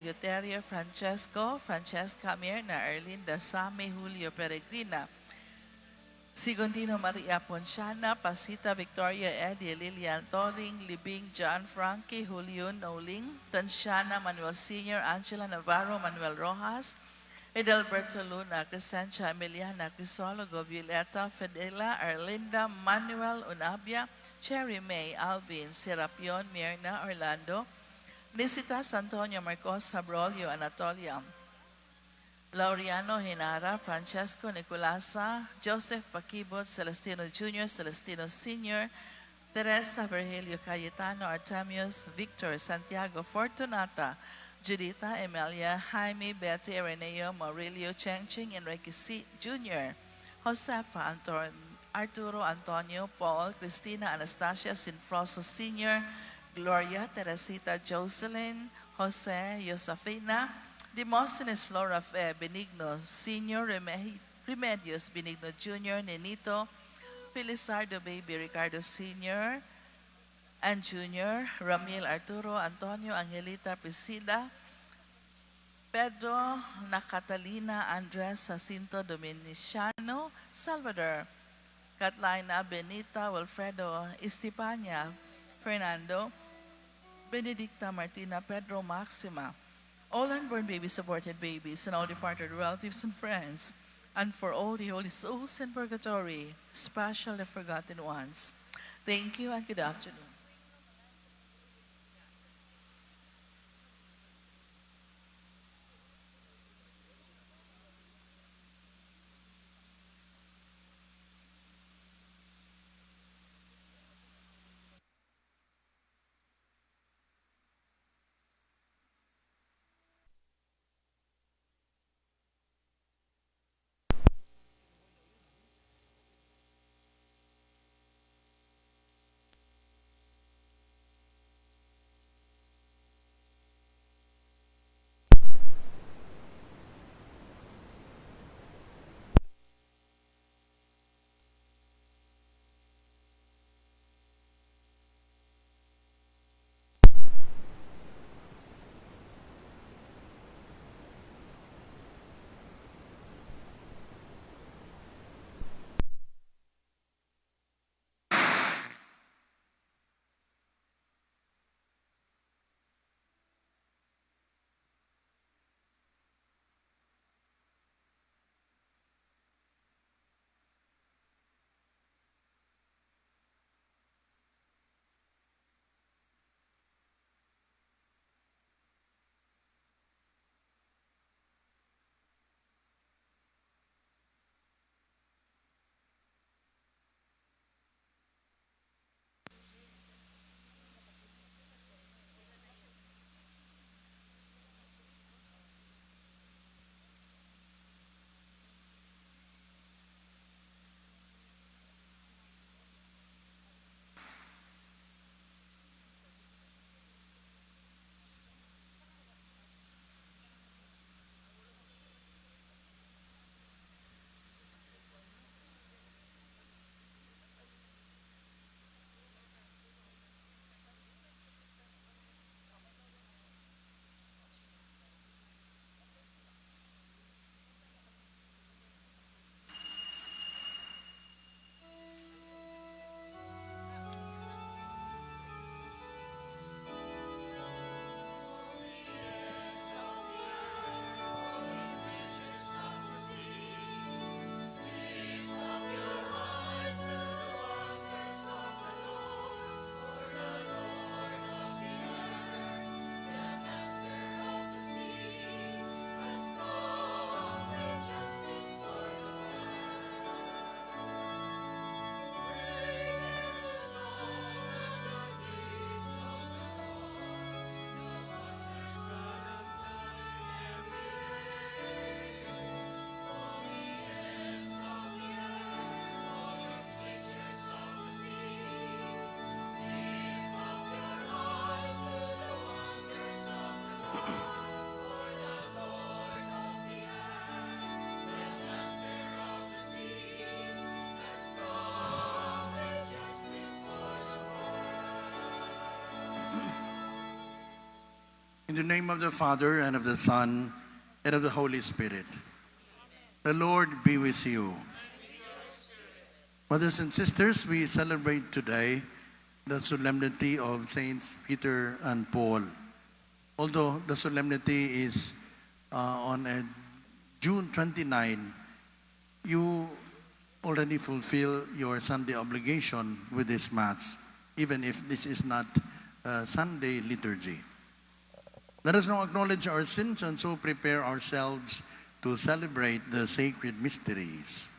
Guterres Francesco, Francesca Mirna, Erlinda Sami, Julio Peregrina, Sigundino Maria Ponciana, Pasita Victoria Eddie, Lilian Toring, Libing John Frankie, Julio Noling, Tanciana Manuel Sr., Angela Navarro, Manuel Rojas, Edelberto Luna, Crescencia Emiliana, Crisologo, Violeta, Fedela, Arlinda, Manuel Unabia, Cherry May, Alvin, Serapion, Mirna, Orlando, Nisitas Antonio Marcos, Sabrolio, Anatolia, Laureano Hinara, Francesco Nicolasa, Joseph Paquibot, Celestino Jr., Celestino Sr., Teresa Virgilio Cayetano, Artemius, Victor, Santiago Fortunata, Judita Emilia, Jaime, Betty, Reneo, Maurelio, Chengching, Enrique C. Jr., Josefa, Arturo, Antonio, Paul, Cristina, Anastasia, Sinfroso Sr., Gloria, Teresita, Jocelyn, Jose, Josefina, Demosthenes Flora Fe, Benigno, Senior, Remedios, Benigno Jr., Nenito, Felizardo Baby, Ricardo Sr. and Jr., Ramil Arturo, Antonio, Angelita, Priscila, Pedro, Catalina, Andres, Jacinto, Dominiciano, Salvador, Catalina, Benita, Wilfredo, Estepania, Fernando, Benedicta, Martina, Pedro, Maxima, all unborn babies, aborted babies, and all departed relatives and friends, and for all the holy souls in purgatory, especially forgotten ones. Thank you and good afternoon. the name of the Father, and of the Son, and of the Holy Spirit. The Lord be with you. Brothers and sisters, we celebrate today the solemnity of Saints Peter and Paul. Although the solemnity is on June 29, you already fulfill your Sunday obligation with this Mass, even if this is not Sunday liturgy. Let us now acknowledge our sins and so prepare ourselves to celebrate the sacred mysteries.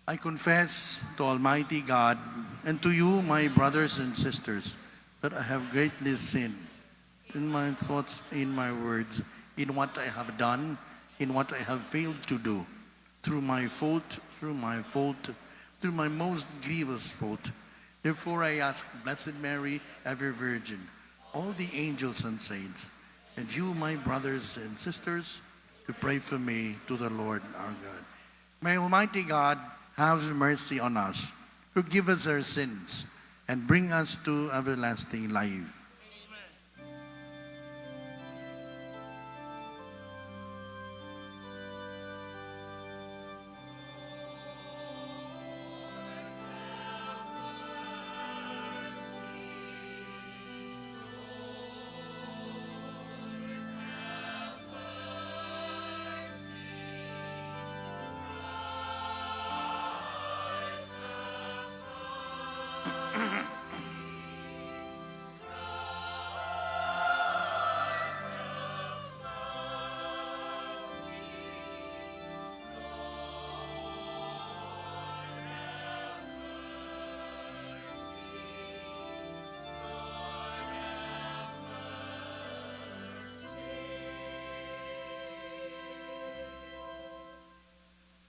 I confess to Almighty God and to you, my brothers and sisters, that I have greatly sinned in my thoughts, in my words, in what I have done, in what I have failed to do, through my most grievous fault. Therefore I ask Blessed Mary, ever Virgin, all the angels and saints, and you, my brothers and sisters, to pray for me to the Lord our God. May Almighty God have mercy on us, forgive us our sins, and bring us to everlasting life.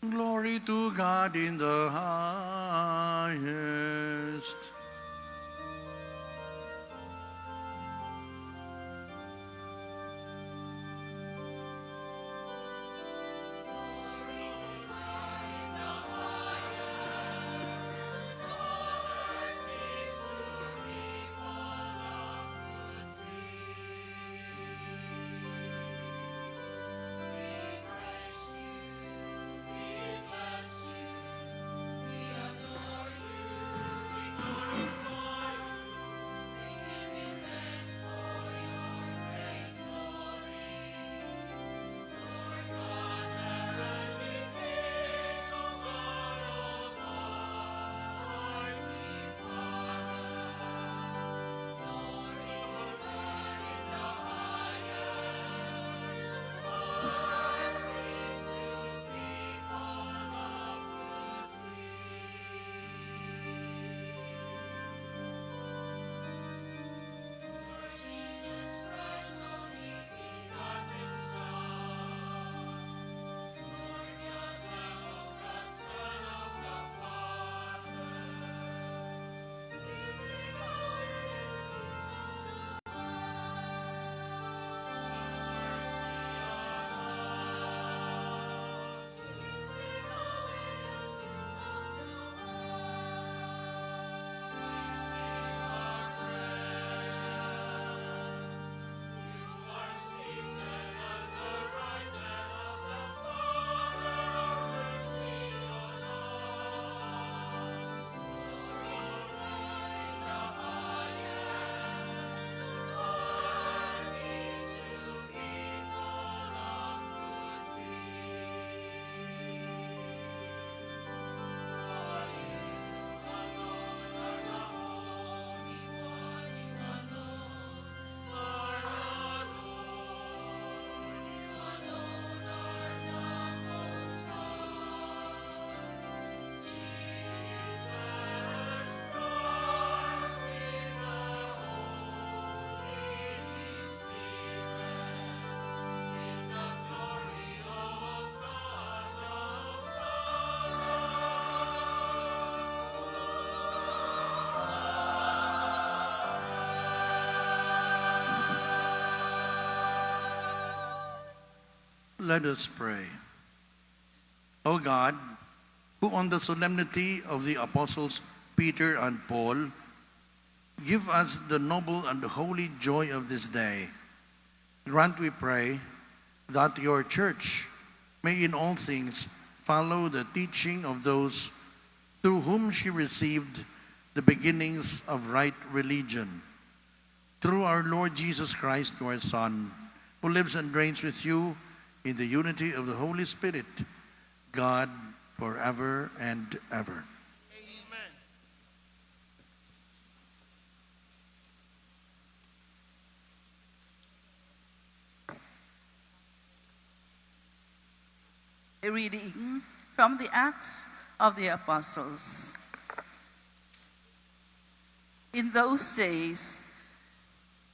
Glory to God in the highest. Let us pray. O God, who on the solemnity of the apostles Peter and Paul, give us the noble and holy joy of this day, Grant, we pray, that your church may in all things follow the teaching of those through whom she received the beginnings of right religion. Through our Lord Jesus Christ, your Son, who lives and reigns with you in the unity of the Holy Spirit, God, forever and ever. Amen. A reading from the Acts of the Apostles. In those days,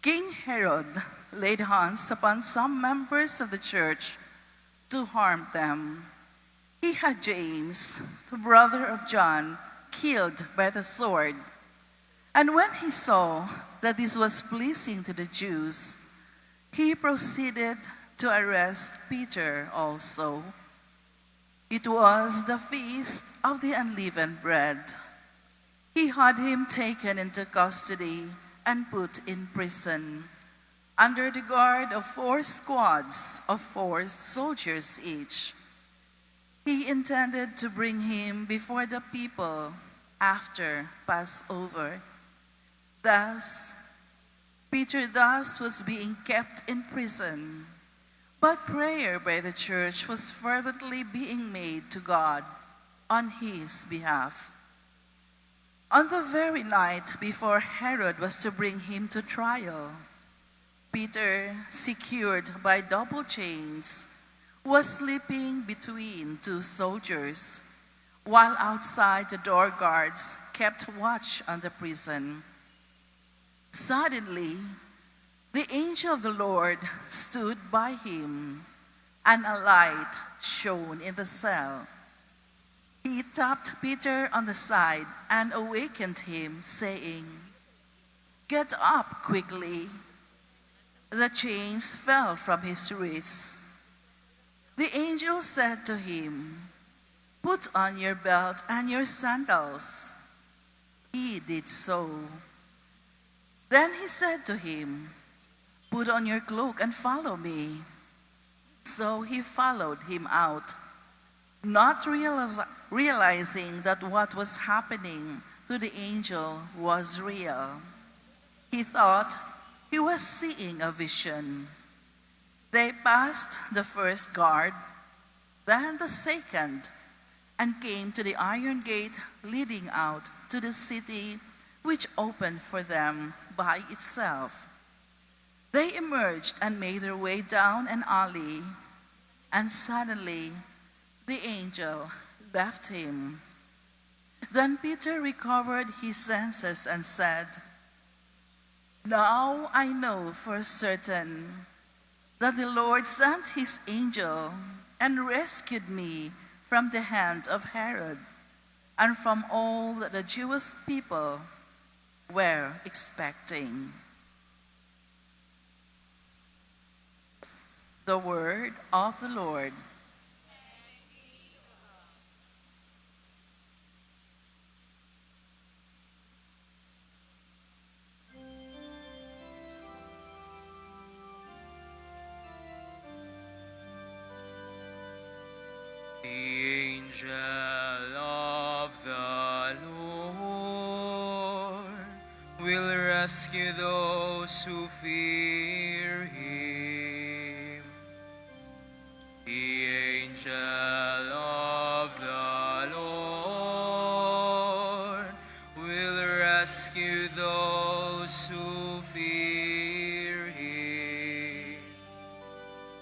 King Herod laid hands upon some members of the church to harm them. He had James, the brother of John, killed by the sword. And when he saw that this was pleasing to the Jews, he proceeded to arrest Peter also. It was the feast of the unleavened bread. He had him taken into custody and put in prison, under the guard of 4 squads of 4 soldiers each. He intended to bring him before the people after Passover. Peter was being kept in prison, but prayer by the church was fervently being made to God on his behalf. On the very night before Herod was to bring him to trial, Peter, secured by double chains, was sleeping between 2 soldiers, while outside the door guards kept watch on the prison. Suddenly, the angel of the Lord stood by him, and a light shone in the cell. He tapped Peter on the side and awakened him, saying, "Get up quickly." The chains fell from his wrists. The angel said to him, "Put on your belt and your sandals." He did so. Then he said to him, "Put on your cloak and follow me." So he followed him out, not realizing that what was happening to the angel was real. He thought he was seeing a vision. They passed the first guard, then the second, and came to the iron gate leading out to the city, which opened for them by itself. They emerged and made their way down an alley, and suddenly the angel left him. Then Peter recovered his senses and said, "Now I know for certain that the Lord sent his angel and rescued me from the hand of Herod and from all that the Jewish people were expecting." The word of the Lord. The angel of the Lord will rescue those who fear him. The angel of the Lord will rescue those who fear him.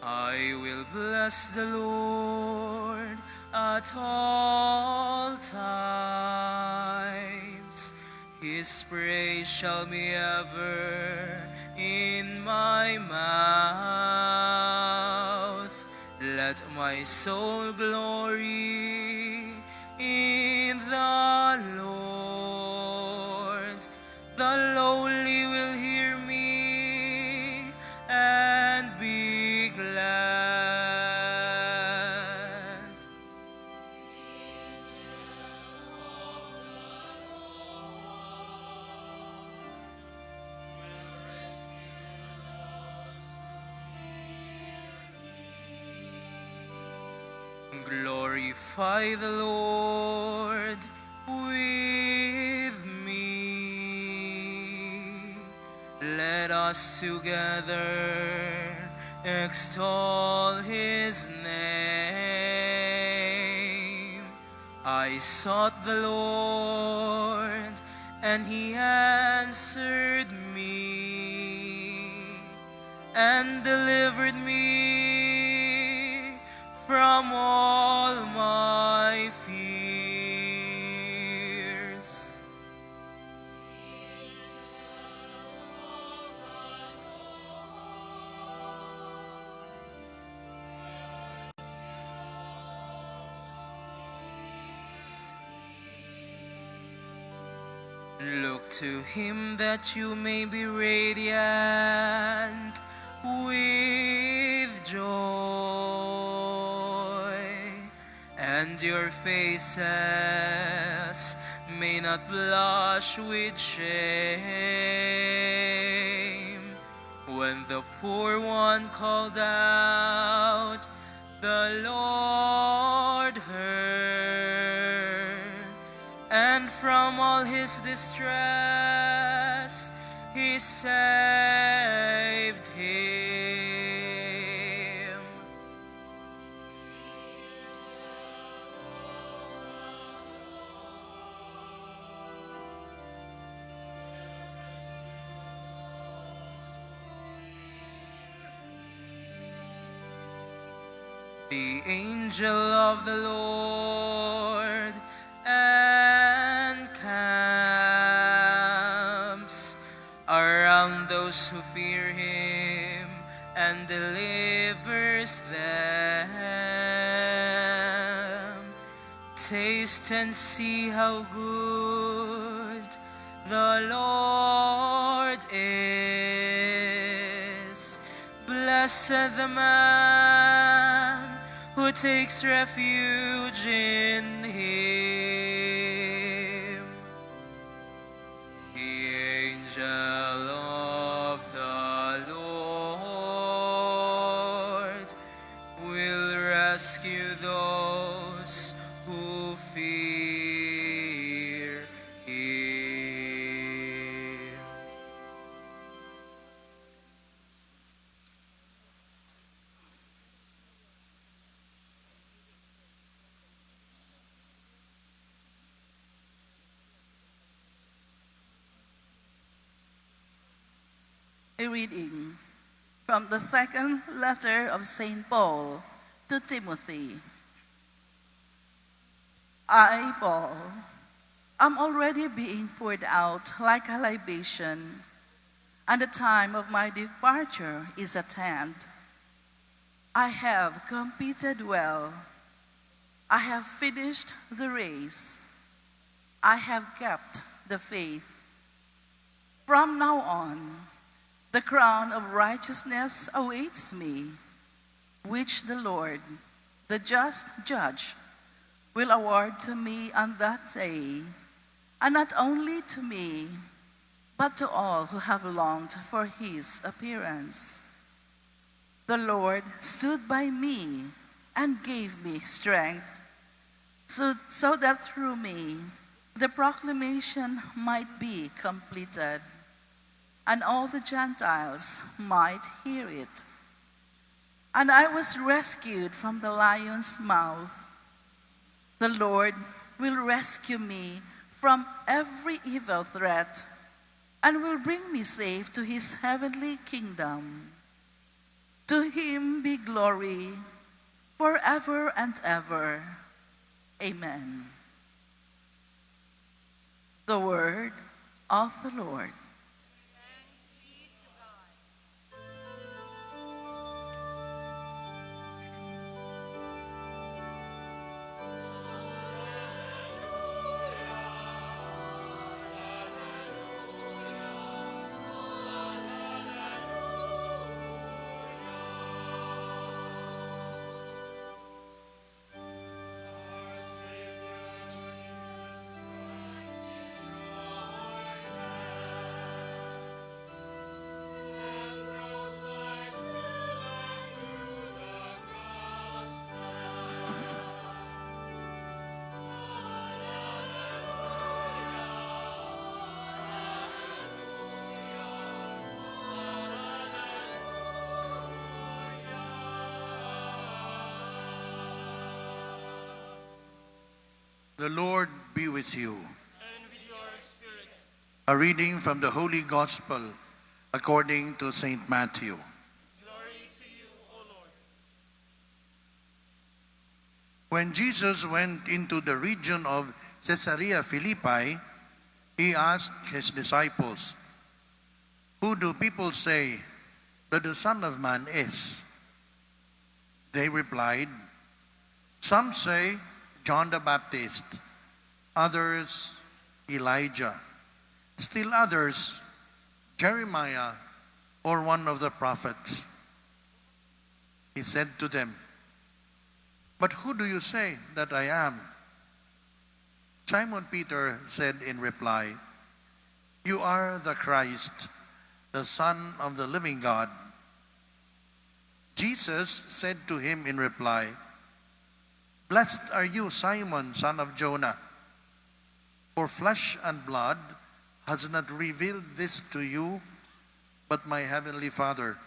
I will bless the Lord at all times. His praise shall be ever in my mouth. Let my soul glory in the Lord. The lowly will hear me and be glad. Glorify the Lord with me. Let us together extol his name. I sought the Lord, and he answered me, and delivered me from all my fears. Look to him that you may be radiant with joy, and your faces may not blush with shame. When the poor one called out, the Lord heard, and from all his distress he saved him. The angel of the Lord encamps around those who fear him and delivers them. Taste and see how good the Lord is. Blessed the man who takes refuge in him. The angel of the Lord will rescue those who fear him. A reading from the second letter of St. Paul to Timothy. I, Paul, am already being poured out like a libation, and the time of my departure is at hand. I have competed well. I have finished the race. I have kept the faith. From now on, the crown of righteousness awaits me, which the Lord, the just judge, will award to me on that day, and not only to me, but to all who have longed for his appearance. The Lord stood by me and gave me strength, so that through me the proclamation might be completed, and all the Gentiles might hear it. And I was rescued from the lion's mouth. The Lord will rescue me from every evil threat and will bring me safe to his heavenly kingdom. To him be glory forever and ever. Amen. The word of the Lord. The Lord be with you. And with your spirit. A reading from the Holy Gospel according to Saint Matthew. Glory to you, O Lord. When Jesus went into the region of Caesarea Philippi, he asked his disciples, "Who do people say that the Son of Man is?" They replied, "Some say John the Baptist, others Elijah, still others Jeremiah or one of the prophets." He said to them, "But who do you say that I am?" Simon Peter said in reply, "You are the Christ, the Son of the living God." Jesus said to him in reply, "Blessed are you, Simon, son of Jonah, for flesh and blood has not revealed this to you, but my heavenly Father.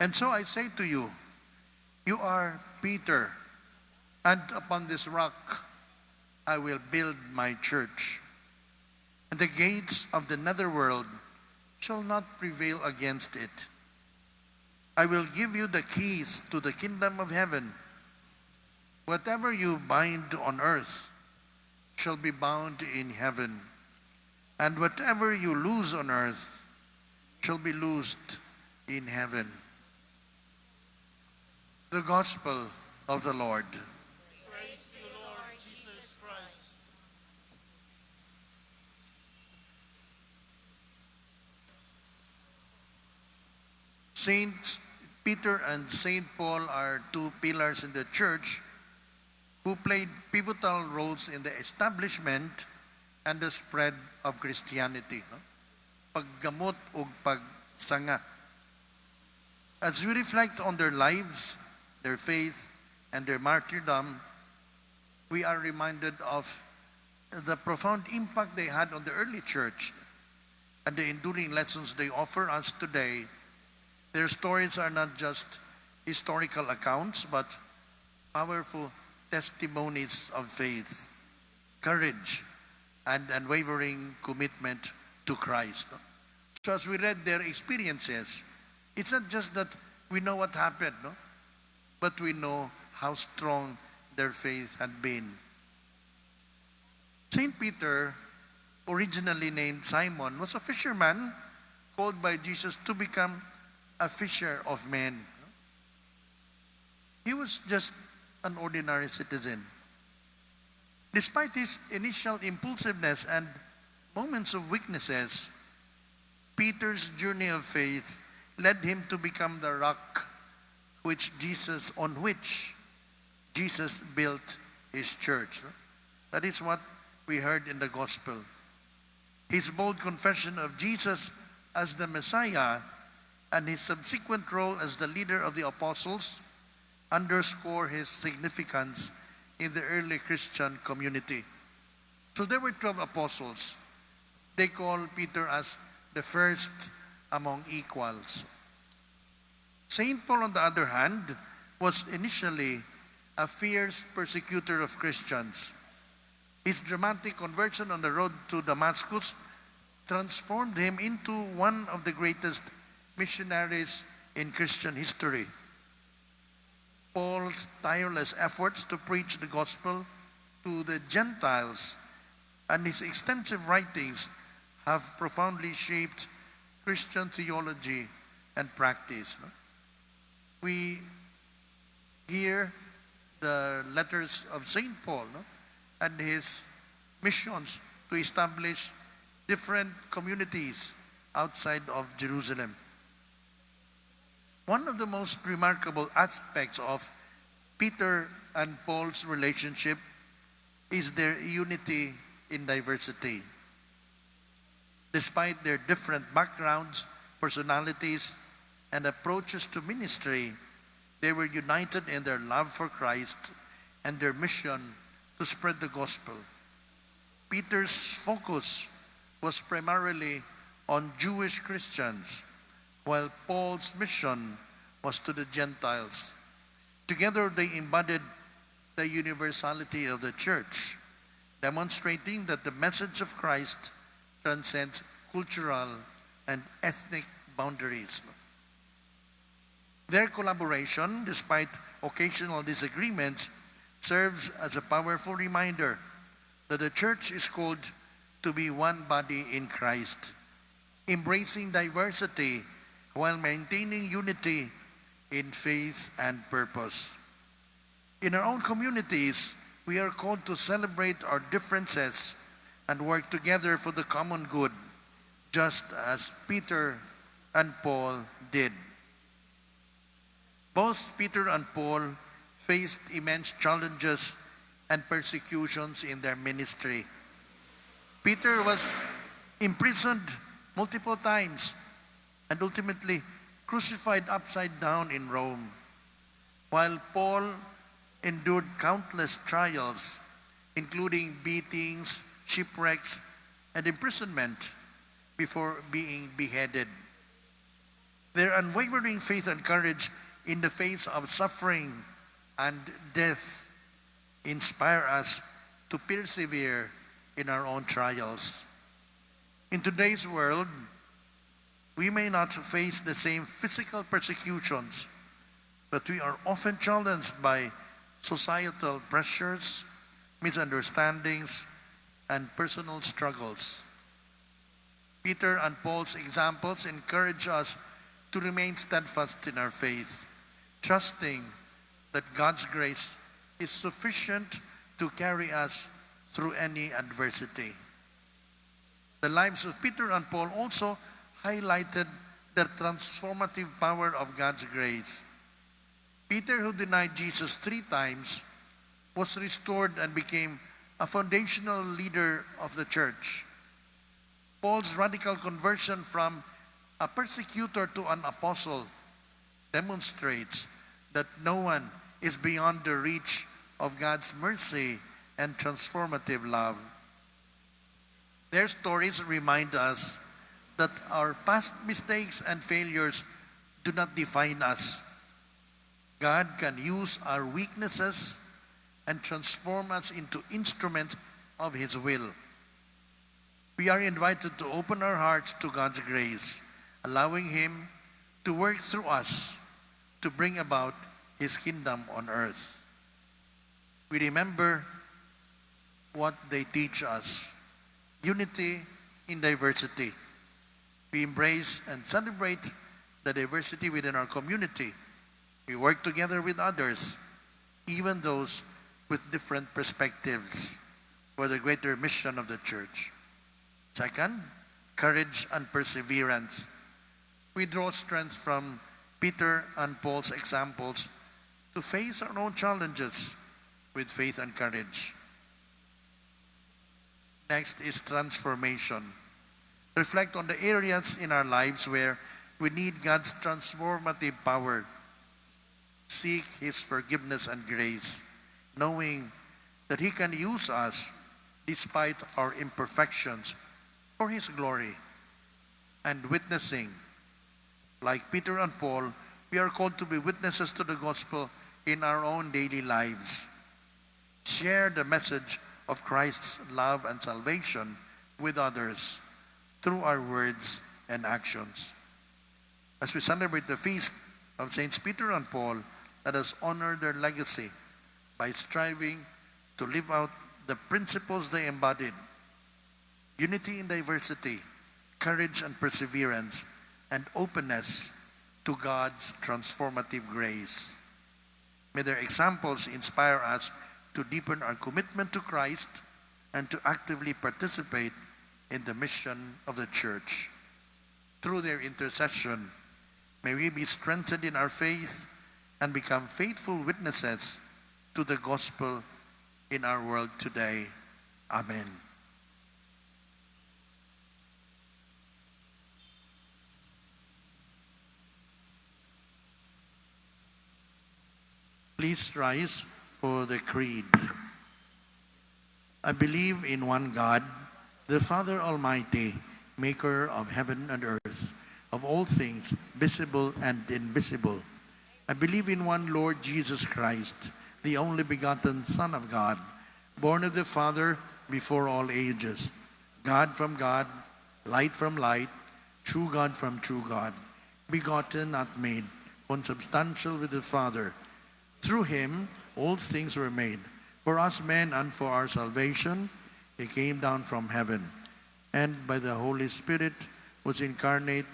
And so I say to you, you are Peter, and upon this rock I will build my church, and the gates of the netherworld shall not prevail against it. I will give you the keys to the kingdom of heaven. Whatever you bind on earth shall be bound in heaven, and whatever you loose on earth shall be loosed in heaven." The Gospel of the Lord. Praise to you, Lord Jesus Christ. Saint Peter and Saint Paul are two pillars in the church who played pivotal roles in the establishment and the spread of Christianity. No? Paggamot o pagsanga. As we reflect on their lives, their faith, and their martyrdom, we are reminded of the profound impact they had on the early church and the enduring lessons they offer us today. Their stories are not just historical accounts, but powerful testimonies of faith, courage, and unwavering commitment to Christ. So as we read their experiences, it's not just that we know what happened, no? But we know how strong their faith had been. Saint Peter, originally named Simon, was a fisherman called by Jesus to become a fisher of men. He was just an ordinary citizen. Despite his initial impulsiveness and moments of weaknesses, Peter's journey of faith led him to become the rock on which Jesus built his church. That is what we heard in the gospel. His bold confession of Jesus as the Messiah and his subsequent role as the leader of the apostles underscore his significance in the early Christian community. So there were 12 apostles. They call Peter as the first among equals. Saint Paul, on the other hand, was initially a fierce persecutor of Christians. His dramatic conversion on the road to Damascus transformed him into one of the greatest missionaries in Christian history. Paul's tireless efforts to preach the gospel to the Gentiles and his extensive writings have profoundly shaped Christian theology and practice. We hear the letters of St. Paul and his missions to establish different communities outside of Jerusalem. One of the most remarkable aspects of Peter and Paul's relationship is their unity in diversity. Despite their different backgrounds, personalities, and approaches to ministry, they were united in their love for Christ and their mission to spread the gospel. Peter's focus was primarily on Jewish Christians, while Paul's mission was to the Gentiles. Together, they embodied the universality of the church, demonstrating that the message of Christ transcends cultural and ethnic boundaries. Their collaboration, despite occasional disagreements, serves as a powerful reminder that the church is called to be one body in Christ, embracing diversity while maintaining unity in faith and purpose. In our own communities, we are called to celebrate our differences and work together for the common good, just as Peter and Paul did. Both Peter and Paul faced immense challenges and persecutions in their ministry. Peter was imprisoned multiple times and ultimately crucified upside down in Rome, while Paul endured countless trials, including beatings, shipwrecks, and imprisonment before being beheaded. Their unwavering faith and courage in the face of suffering and death inspire us to persevere in our own trials. In today's world, we may not face the same physical persecutions, but we are often challenged by societal pressures, misunderstandings, and personal struggles. Peter and Paul's examples encourage us to remain steadfast in our faith, trusting that God's grace is sufficient to carry us through any adversity. The lives of Peter and Paul also highlighted the transformative power of God's grace. Peter, who denied Jesus 3 times, was restored and became a foundational leader of the church. Paul's radical conversion from a persecutor to an apostle demonstrates that no one is beyond the reach of God's mercy and transformative love. Their stories remind us that our past mistakes and failures do not define us. God can use our weaknesses and transform us into instruments of His will. We are invited to open our hearts to God's grace, allowing Him to work through us to bring about His kingdom on earth. We remember what they teach us: unity in diversity. We embrace and celebrate the diversity within our community. We work together with others, even those with different perspectives, for the greater mission of the church. Second, courage and perseverance. We draw strength from Peter and Paul's examples to face our own challenges with faith and courage. Next is transformation. Reflect on the areas in our lives where we need God's transformative power. Seek His forgiveness and grace, knowing that He can use us despite our imperfections for His glory. And witnessing. Like Peter and Paul, we are called to be witnesses to the gospel in our own daily lives. Share the message of Christ's love and salvation with others through our words and actions. As we celebrate the feast of Saints Peter and Paul, let us honor their legacy by striving to live out the principles they embodied: unity in diversity, courage and perseverance, and openness to God's transformative grace. May their examples inspire us to deepen our commitment to Christ and to actively participate in the mission of the church. Through their intercession, may we be strengthened in our faith and become faithful witnesses to the gospel in our world today. Amen. Please rise for the creed. I believe in one God, the Father Almighty, maker of heaven and earth, of all things visible and invisible. I believe in one Lord Jesus Christ, the only begotten Son of God, born of the Father, before all ages, God from God, light from light, true God from true God, begotten, not made, consubstantial with the Father. Through him all things were made. For us men and for our salvation, he came down from heaven, and by the Holy Spirit was incarnate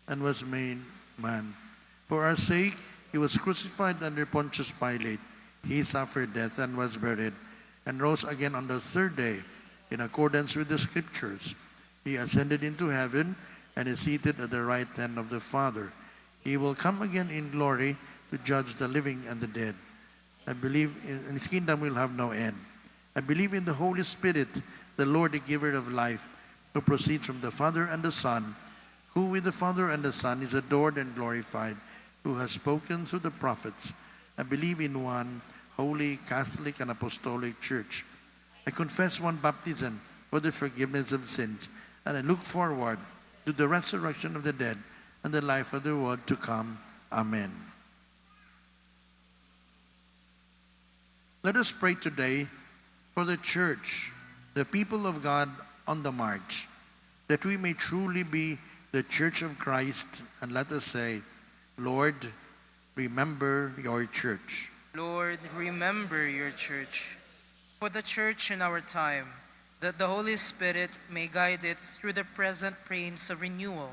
and was made man. For our sake, he was crucified under Pontius Pilate. He suffered death and was buried, and rose again on the third day, in accordance with the Scriptures. He ascended into heaven and is seated at the right hand of the Father. He will come again in glory to judge the living and the dead. I believe in his kingdom will have no end. I believe in the Holy Spirit, the Lord, the giver of life, who proceeds from the Father and the Son, who with the Father and the Son is adored and glorified, who has spoken through the prophets. I believe in one holy, Catholic, and Apostolic Church. I confess one baptism for the forgiveness of sins, and I look forward to the resurrection of the dead and the life of the world to come. Amen. Let us pray today for the church, the people of God on the march, that we may truly be the church of Christ, and let us say, Lord, remember your church. Lord, remember your church. For the church in our time, that the Holy Spirit may guide it through the present pains of renewal,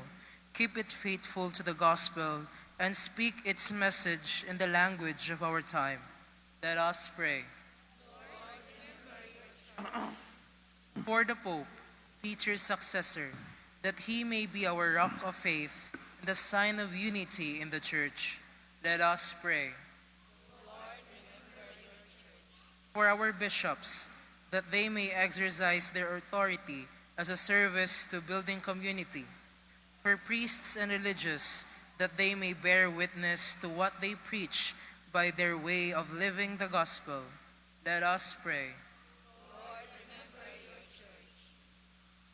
keep it faithful to the gospel, and speak its message in the language of our time. Let us pray. For the Pope, Peter's successor, that he may be our rock of faith and the sign of unity in the church. Let us pray. For our bishops, that they may exercise their authority as a service to building community. For priests and religious, that they may bear witness to what they preach by their way of living the gospel. Let us pray.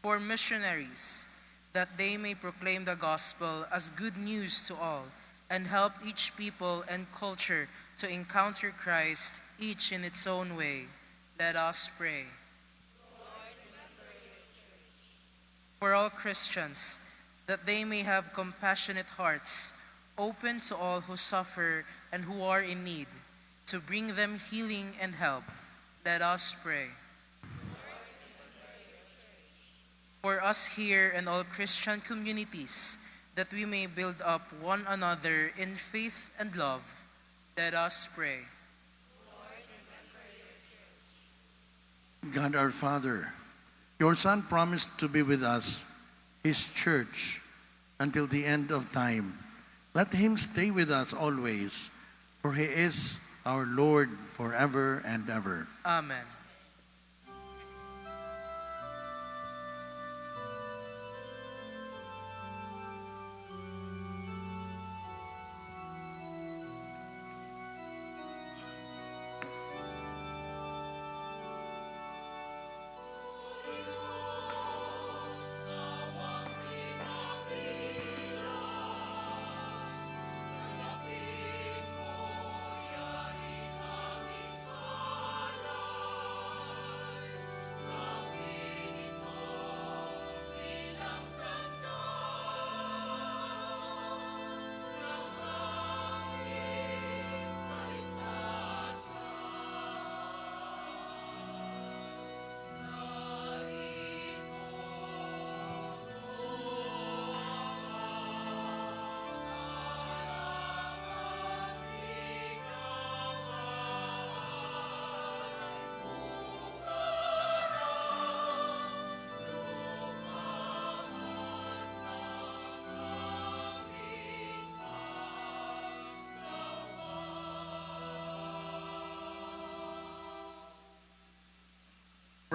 For missionaries, that they may proclaim the gospel as good news to all and help each people and culture to encounter Christ, each in its own way. Let us pray. For all Christians, that they may have compassionate hearts, open to all who suffer and who are in need, to bring them healing and help. Let us pray. For us here and all Christian communities, that we may build up one another in faith and love. Let us pray. God our Father, your Son promised to be with us, his church, until the end of time. Let him stay with us always, for he is our Lord forever and ever. Amen.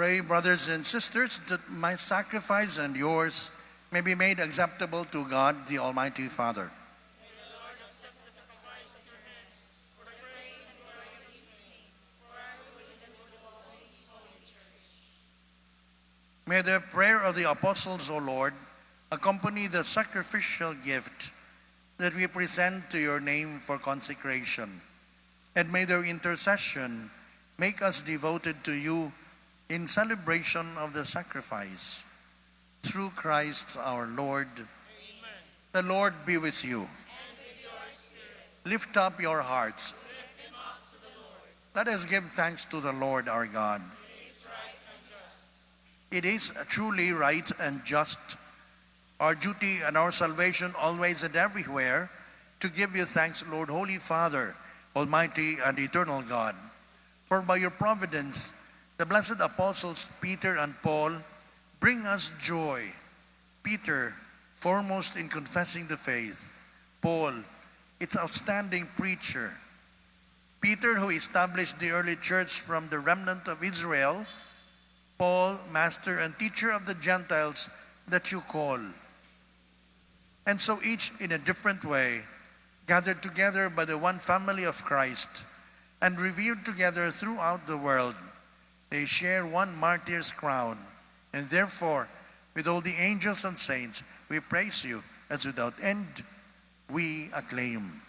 Pray, brothers and sisters, that my sacrifice and yours may be made acceptable to God, the Almighty Father. May the prayer of the apostles, O Lord, accompany the sacrificial gift that we present to your name for consecration. And may their intercession make us devoted to you in celebration of the sacrifice. Through Christ our Lord. Amen. The Lord be with you. And with your spirit. Lift up your hearts. Lift them up to the Lord. Let us give thanks to the Lord our God. It is right and just. It is truly right and just, our duty and our salvation always and everywhere, to give you thanks, Lord, Holy Father, Almighty and eternal God. For by your providence, the blessed apostles Peter and Paul bring us joy. Peter, foremost in confessing the faith. Paul, its outstanding preacher. Peter, who established the early church from the remnant of Israel. Paul, master and teacher of the Gentiles that you call. And so each in a different way, gathered together by the one family of Christ and revealed together throughout the world, they share one martyr's crown. And therefore, with all the angels and saints, we praise you as without end we acclaim.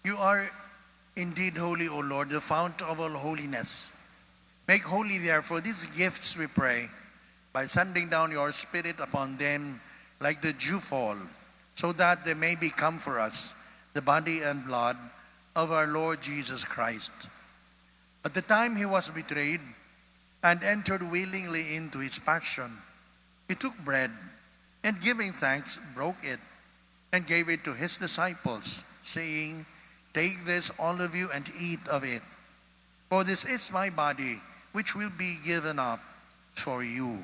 You are indeed holy, O Lord, the fount of all holiness. Make holy, therefore, these gifts, we pray, by sending down your Spirit upon them like the dewfall, so that they may become for us the body and blood of our Lord Jesus Christ. At the time he was betrayed and entered willingly into his passion, he took bread and, giving thanks, broke it and gave it to his disciples, saying, "Take this, all of you, and eat of it. For this is my body, which will be given up for you."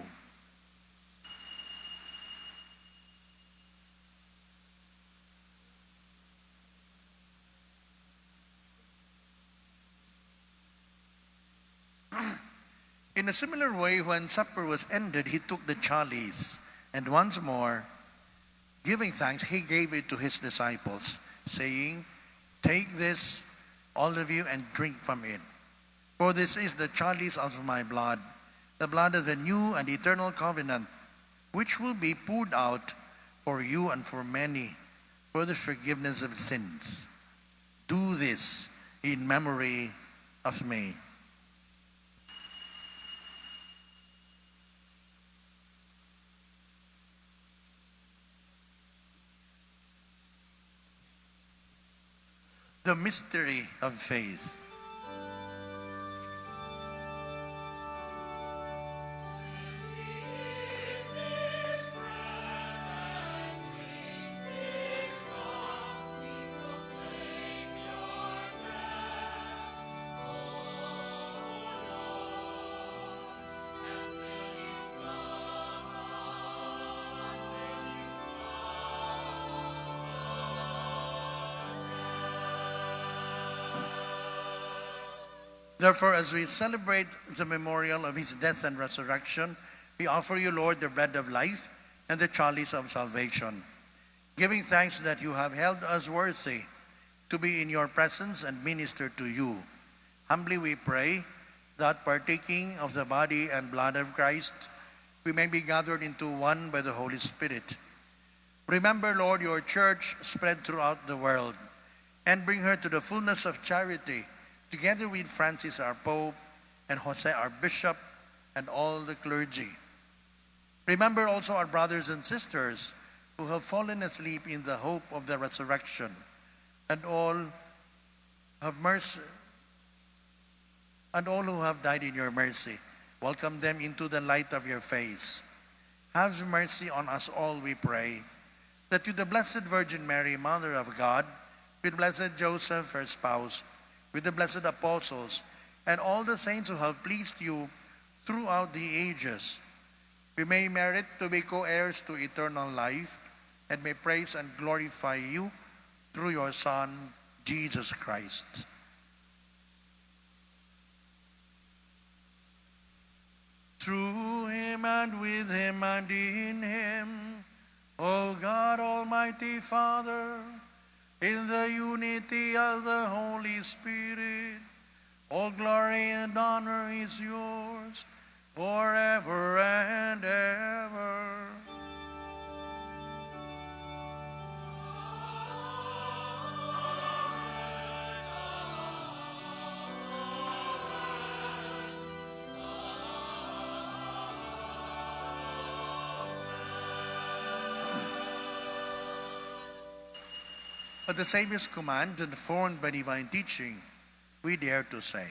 In a similar way, when supper was ended, he took the chalice, and once more, giving thanks, he gave it to his disciples, saying, "Take this, all of you, and drink from it. For this is the chalice of my blood, the blood of the new and eternal covenant, which will be poured out for you and for many for the forgiveness of sins. Do this in memory of me." The mystery of faith. Therefore, as we celebrate the memorial of his death and resurrection, we offer you, Lord, the bread of life and the chalice of salvation, giving thanks that you have held us worthy to be in your presence and minister to you. Humbly we pray that, partaking of the body and blood of Christ, we may be gathered into one by the Holy Spirit. Remember, Lord, your church spread throughout the world, and bring her to the fullness of charity, together with Francis our Pope and Jose our Bishop and all the clergy. Remember also our brothers and sisters who have fallen asleep in the hope of the resurrection, and all have mercy, and all who have died in your mercy. Welcome them into the light of your face. Have mercy on us all, we pray, that with the Blessed Virgin Mary, Mother of God, with Blessed Joseph, her spouse, with the blessed apostles, and all the saints who have pleased you throughout the ages, we may merit to be co-heirs to eternal life, and may praise and glorify you through your Son, Jesus Christ. Through him and with him and in him, O God, Almighty Father, in the unity of the Holy Spirit, all glory and honor is yours forever and ever. At the Savior's command, informed by divine teaching, we dare to say,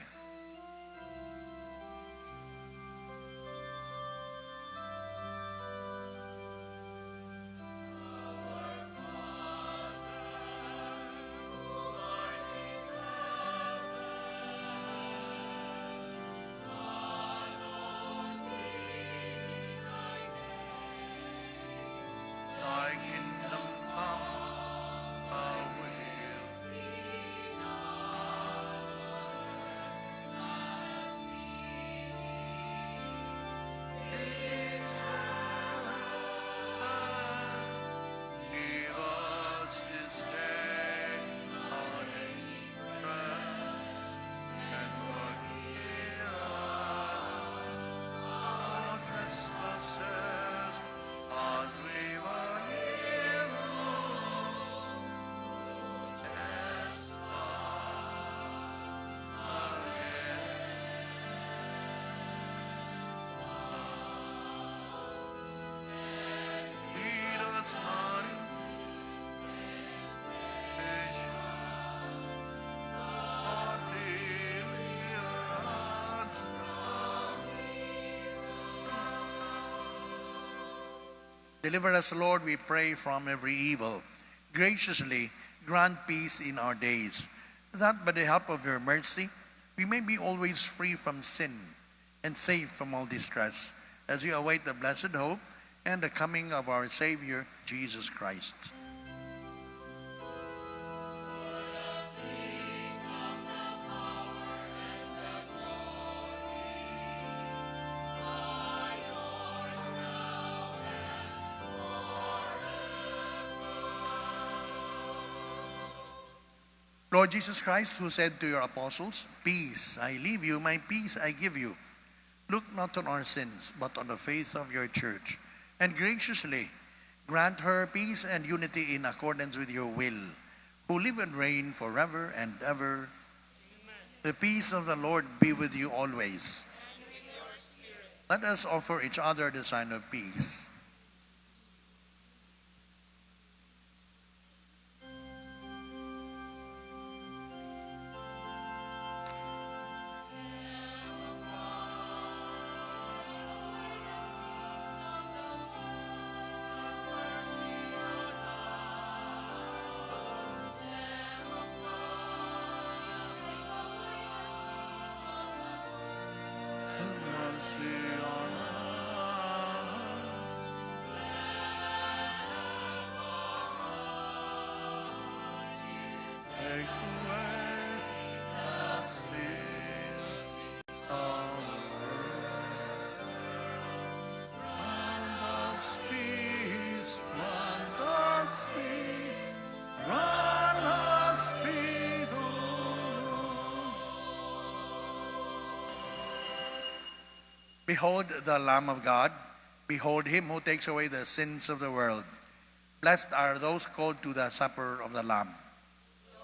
Thy kingdom come, thy will be done. Give us this day our daily bread, and forgive us our trespasses, as we forgive those who trespass against us. Lead us not into temptation, but deliver us from Deliver us, Lord, we pray, from every evil. Graciously grant peace in our days, that by the help of your mercy we may be always free from sin and safe from all distress, as we await the blessed hope and the coming of our Savior, Jesus Christ. Lord Jesus Christ, who said to your apostles, "Peace I leave you, my peace I give you," look not on our sins, but on the faith of your church, and graciously grant her peace and unity in accordance with your will, who live and reign forever and ever. The peace of the Lord be with you always. Let us offer each other the sign of peace. Behold the Lamb of God. Behold him who takes away the sins of the world. Blessed are those called to the supper of the Lamb.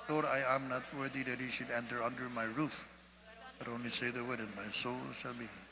Lord, I am not worthy that you should enter under my roof, but only say the word and my soul shall be healed.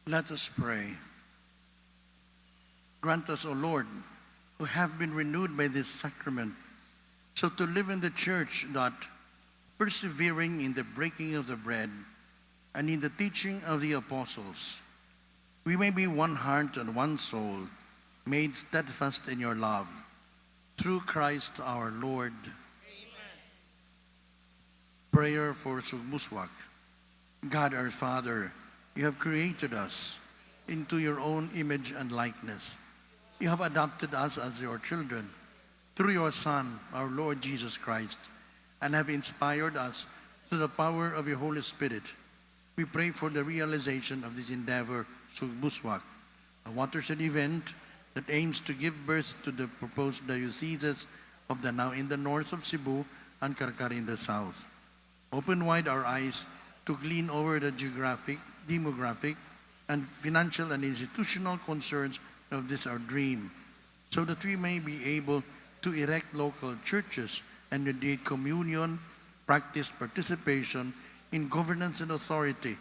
Let us pray. Grant us, O Lord, who have been renewed by this sacrament, so to live in the church that, persevering in the breaking of the bread and in the teaching of the apostles, we may be one heart and one soul, made steadfast in your love. Through Christ our Lord. Amen. Prayer for Sugmuswak. God our Father, you have created us into your own image and likeness. You have adopted us as your children through your Son, our Lord Jesus Christ, and have inspired us through the power of your Holy Spirit. We pray for the realization of this endeavor, Sugbuswak, a watershed event that aims to give birth to the proposed dioceses of Danao in the north of Cebu and Karkar in the south. Open wide our eyes to glean over the geographic, demographic, and financial and institutional concerns of this our dream, so that we may be able to erect local churches and mediate communion, practice participation in governance and authority,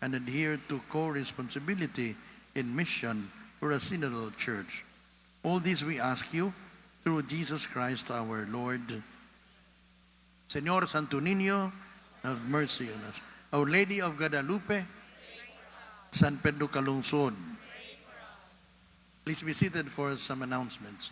and adhere to co-responsibility in mission for a synodal church. All this we ask you through Jesus Christ our Lord. Señor Santo Niño, have mercy on us. Our Lady of Guadalupe, San Pedro Calungsod. Please be seated for some announcements.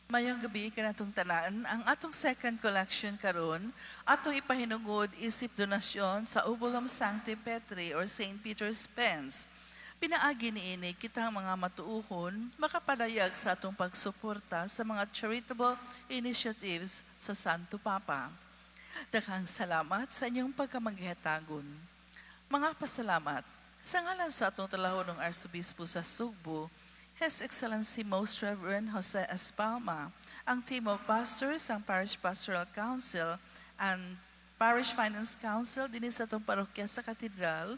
Mayong gabi kanatong tanan, ang atong second collection karon atong ipahinungod isip donasyon sa Ubulum Sancti Petri or St. Peter's Pence. Pinaagi niini kitang mga matuuhon makapadayag sa atong pagsuporta sa mga charitable initiatives sa Santo Papa. Daghang salamat sa inyong pagkamagihatagon. Mga pasalamat sa ngalan sa atong talahonong Arsobispo sa Cebu, His Excellency Most Reverend Jose Espalma, ang team of pastors, ang Parish Pastoral Council, and Parish Finance Council din sa itong parokya sa Cathedral,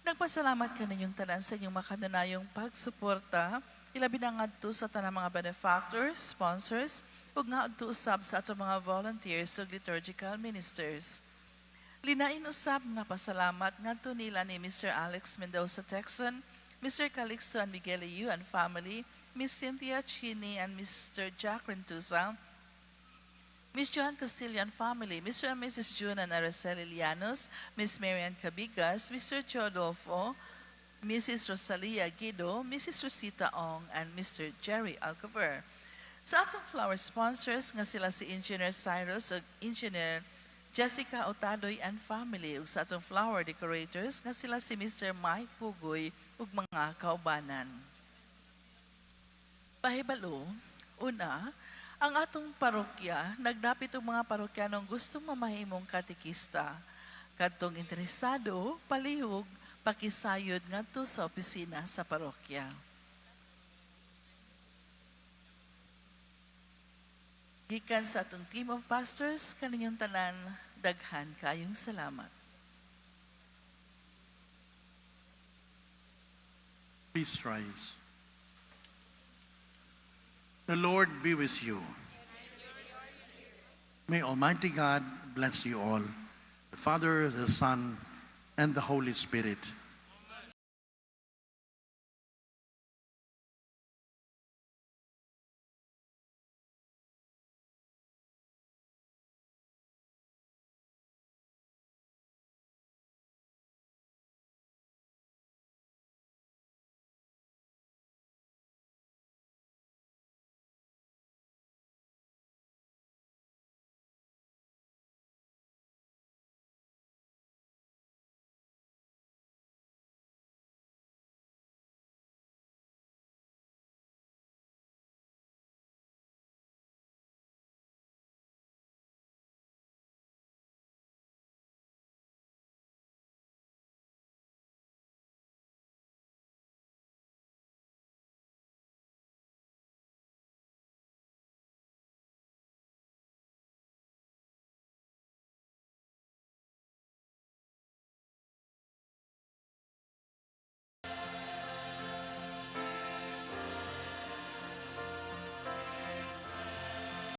nagpasalamat ka ninyong tanan sa inyong makanunayong pagsuporta, ilabi na ngadto sa tanang mga benefactors, sponsors, ug ngadto usab sa atong mga volunteers ug liturgical ministers. Linain usab nga pasalamat ngadto nila ni Mr. Alex Mendoza Texan, Mr. Calixto and Miguel Yu and family, Miss Cynthia Chini and Mr. Jack Rentusa, Miss Joan Castillo and family, Mr. and Mrs. June and Araceli Llanos, Miss Marian Cabigas, Mr. Teodolfo, Mrs. Rosalia Guido, Mrs. Rosita Ong, and Mr. Jerry Alcover. Sa atong flower sponsors nga sila si Engineer Cyrus ug Engineer Jessica Otadoy and family, ug sa atong flower decorators nga sila si Mr. Mike Pugoy ug mga kaubanan. Pahibalo, una, ang atong parokya, nagdapit og mga parokyanong gustong mamahimong katikista. Kadtong interesado, palihog, pakisayod ngadto sa opisina sa parokya. Gikan sa atong team of pastors, kaninyong tanan, daghan kayong salamat. Please rise. The Lord be with you. May Almighty God bless you all, the Father, the Son, and the Holy Spirit.